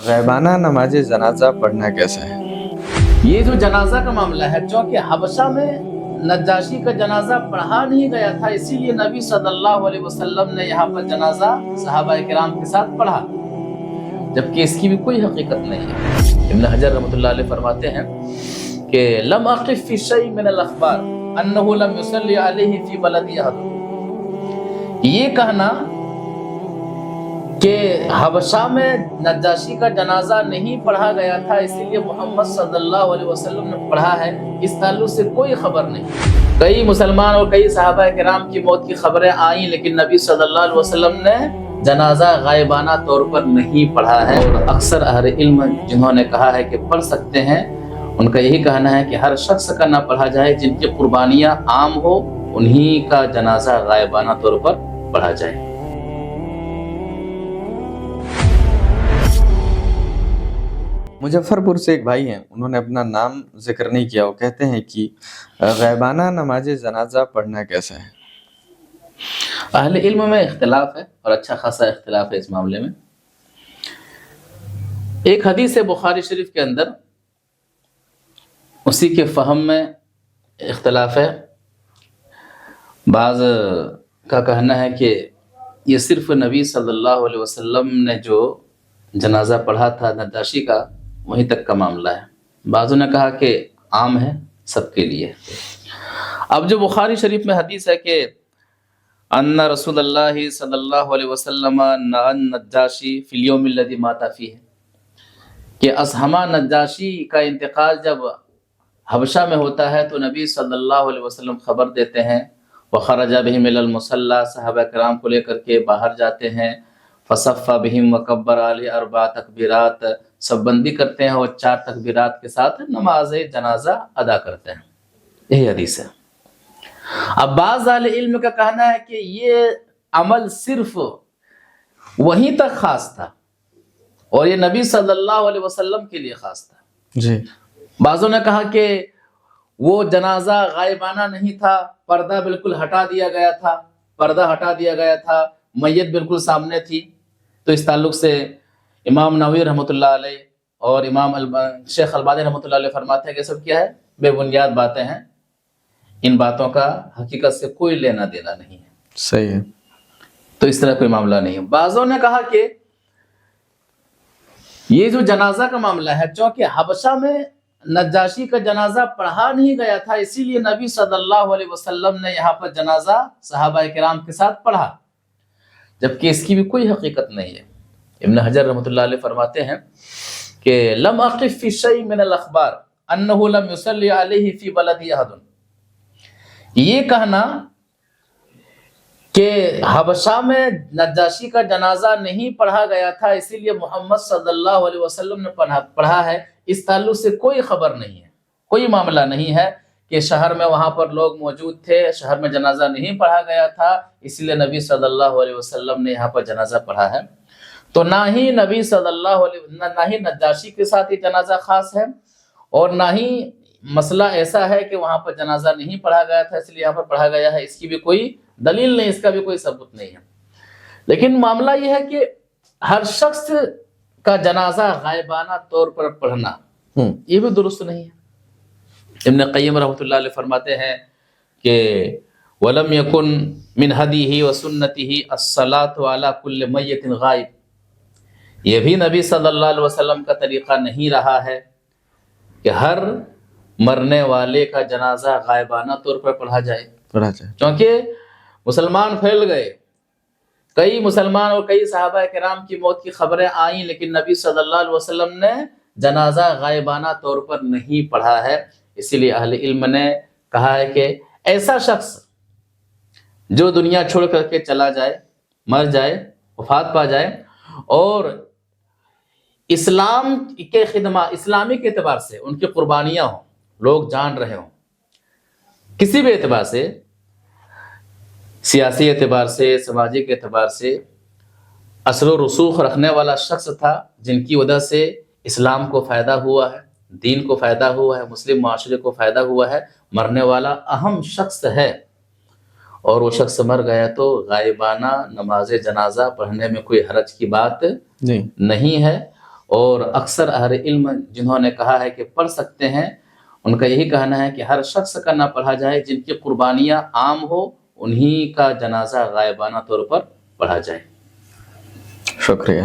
غیبانہ نماز جنازہ پڑھنا کیسا ہے؟ یہ جو جنازہ کا معاملہ ہے، چونکہ حبشہ میں نجاشی کا جنازہ پڑھا نہیں گیا تھا، اسی لیے نبی صلی اللہ علیہ وسلم نے یہاں پر جنازہ صحابہ کرام کے ساتھ پڑھا، جبکہ اس کی بھی کوئی حقیقت نہیں ہے۔ ابن حجر رحمۃ اللہ علیہ فرماتے ہیں کہ لم اقف فی شیء من الاخبار انہ لم یصلی علیہ فی بلد احد، یہ کہنا کہ حبشہ میں نجاشی کا جنازہ نہیں پڑھا گیا تھا اسی لیے محمد صلی اللہ علیہ وسلم نے پڑھا ہے، اس تعلق سے کوئی خبر نہیں۔ کئی مسلمان اور کئی صحابہ کرام کی موت کی خبریں آئیں، لیکن نبی صلی اللہ علیہ وسلم نے جنازہ غائبانہ طور پر نہیں پڑھا ہے۔ اور اکثر اہل علم جنہوں نے کہا ہے کہ پڑھ سکتے ہیں، ان کا یہی کہنا ہے کہ ہر شخص کا نہ پڑھا جائے، جن کی قربانیاں عام ہو انہی کا جنازہ غائبانہ طور پر پڑھا جائے۔ مظفر پور سے ایک بھائی ہیں، انہوں نے اپنا نام ذکر نہیں کیا، وہ کہتے ہیں کہ غیبانہ نماز جنازہ پڑھنا کیسا ہے؟ اہل علم میں اختلاف ہے، اور اچھا خاصا اختلاف ہے اس معاملے میں۔ ایک حدیث ہے بخاری شریف کے اندر، اسی کے فہم میں اختلاف ہے۔ بعض کا کہنا ہے کہ یہ صرف نبی صلی اللہ علیہ وسلم نے جو جنازہ پڑھا تھا نجاشی کا، وہیں تک کا معاملہ ہے۔ بعضوں نے کہا کہ عام ہے، سب کے لیے۔ اب جو بخاری شریف میں حدیث ہے کہ ان رسول اللہ صلی اللہ علیہ وسلم نعن نجاشی فی الیوم الذی مات فیہ، کہ اسہمہ نجاشی کا انتقال جب حبشہ میں ہوتا ہے تو نبی صلی اللہ علیہ وسلم خبر دیتے ہیں، وخرج بہم الی المصلی، صحابہ کرام کو لے کر کے باہر جاتے ہیں، فصف بہم وکبر علی اربع تکبیرات، سب بندی کرتے ہیں اور 4 تکبیرات کے ساتھ نماز جنازہ ادا کرتے ہیں۔ یہی حدیث ہے۔ اب بعض اہل علم کا کہنا ہے کہ یہ عمل صرف وہیں تک خاص تھا اور یہ نبی صلی اللہ علیہ وسلم کے لیے خاص تھا۔ جی۔ بعضوں نے کہا کہ وہ جنازہ غائبانہ نہیں تھا، پردہ بالکل ہٹا دیا گیا تھا، پردہ ہٹا دیا گیا تھا، میت بالکل سامنے تھی۔ تو اس تعلق سے امام نووی رحمۃ اللہ علیہ اور امام شیخ البانی رحمۃ اللہ علیہ فرماتے ہیں کہ سب کیا ہے، بے بنیاد باتیں ہیں، ان باتوں کا حقیقت سے کوئی لینا دینا نہیں ہے۔ صحیح ہے۔ تو اس طرح کوئی معاملہ نہیں ہے۔ بعضوں نے کہا کہ یہ جو جنازہ کا معاملہ ہے، چونکہ حبشہ میں نجاشی کا جنازہ پڑھا نہیں گیا تھا اسی لیے نبی صلی اللہ علیہ وسلم نے یہاں پر جنازہ صحابہ کرام کے ساتھ پڑھا، جبکہ اس کی بھی کوئی حقیقت نہیں ہے۔ ابن حجر رحمۃ اللہ علیہ فرماتے ہیں کہ لم اقف فی شیء من الاخبار انہ لم یصلی علیہ فی بلد احد، یہ کہنا کہ حبشہ میں نجاشی کا جنازہ نہیں پڑھا گیا تھا اسی لیے محمد صلی اللہ علیہ وسلم نے پڑھا ہے، اس تعلق سے کوئی خبر نہیں ہے، کوئی معاملہ نہیں ہے کہ شہر میں وہاں پر لوگ موجود تھے، شہر میں جنازہ نہیں پڑھا گیا تھا اسی لیے نبی صلی اللہ علیہ وسلم نے یہاں پر جنازہ پڑھا ہے۔ تو نہ ہی نبی صلی اللہ علیہ نہ ہی نجاشی کے ساتھ یہ جنازہ خاص ہے، اور نہ ہی مسئلہ ایسا ہے کہ وہاں پر جنازہ نہیں پڑھا گیا تھا اس لیے یہاں پر پڑھا گیا ہے، اس کی بھی کوئی دلیل نہیں، اس کا بھی کوئی ثبوت نہیں ہے۔ لیکن معاملہ یہ ہے کہ ہر شخص کا جنازہ غائبانہ طور پر پڑھنا یہ بھی درست نہیں ہے۔ ابن قیم رحمۃ اللہ علیہ فرماتے ہیں کہ وَلَمْ يَكُنْ مِنْ هَدِيهِ وَسُنَّتِهِ الصَّلَاةُ عَلَى كُلِّ مَيِّتٍ غائب، یہ بھی نبی صلی اللہ علیہ وسلم کا طریقہ نہیں رہا ہے کہ ہر مرنے والے کا جنازہ غائبانہ طور پر پڑھا جائے، کیونکہ مسلمان پھیل گئے، کئی مسلمان اور کئی صحابہ کرام کی موت کی خبریں آئیں، لیکن نبی صلی اللہ علیہ وسلم نے جنازہ غائبانہ طور پر نہیں پڑھا ہے۔ اسی لیے اہل علم نے کہا ہے کہ ایسا شخص جو دنیا چھوڑ کر کے چلا جائے، مر جائے، وفات پا جائے، اور اسلام کے خدمات اسلامی کے اعتبار سے ان کی قربانیاں ہوں، لوگ جان رہے ہوں، کسی بھی اعتبار سے، سیاسی اعتبار سے، سماجی کے اعتبار سے اثر و رسوخ رکھنے والا شخص تھا، جن کی وجہ سے اسلام کو فائدہ ہوا ہے، دین کو فائدہ ہوا ہے، مسلم معاشرے کو فائدہ ہوا ہے، مرنے والا اہم شخص ہے، اور وہ شخص مر گیا تو غائبانہ نماز جنازہ پڑھنے میں کوئی حرج کی بات نہیں ہے۔ اور اکثر اہل علم جنہوں نے کہا ہے کہ پڑھ سکتے ہیں ان کا یہی کہنا ہے کہ ہر شخص کا نہ پڑھا جائے، جن کی قربانیاں عام ہو انہی کا جنازہ غائبانہ طور پر پڑھا جائے۔ شکریہ۔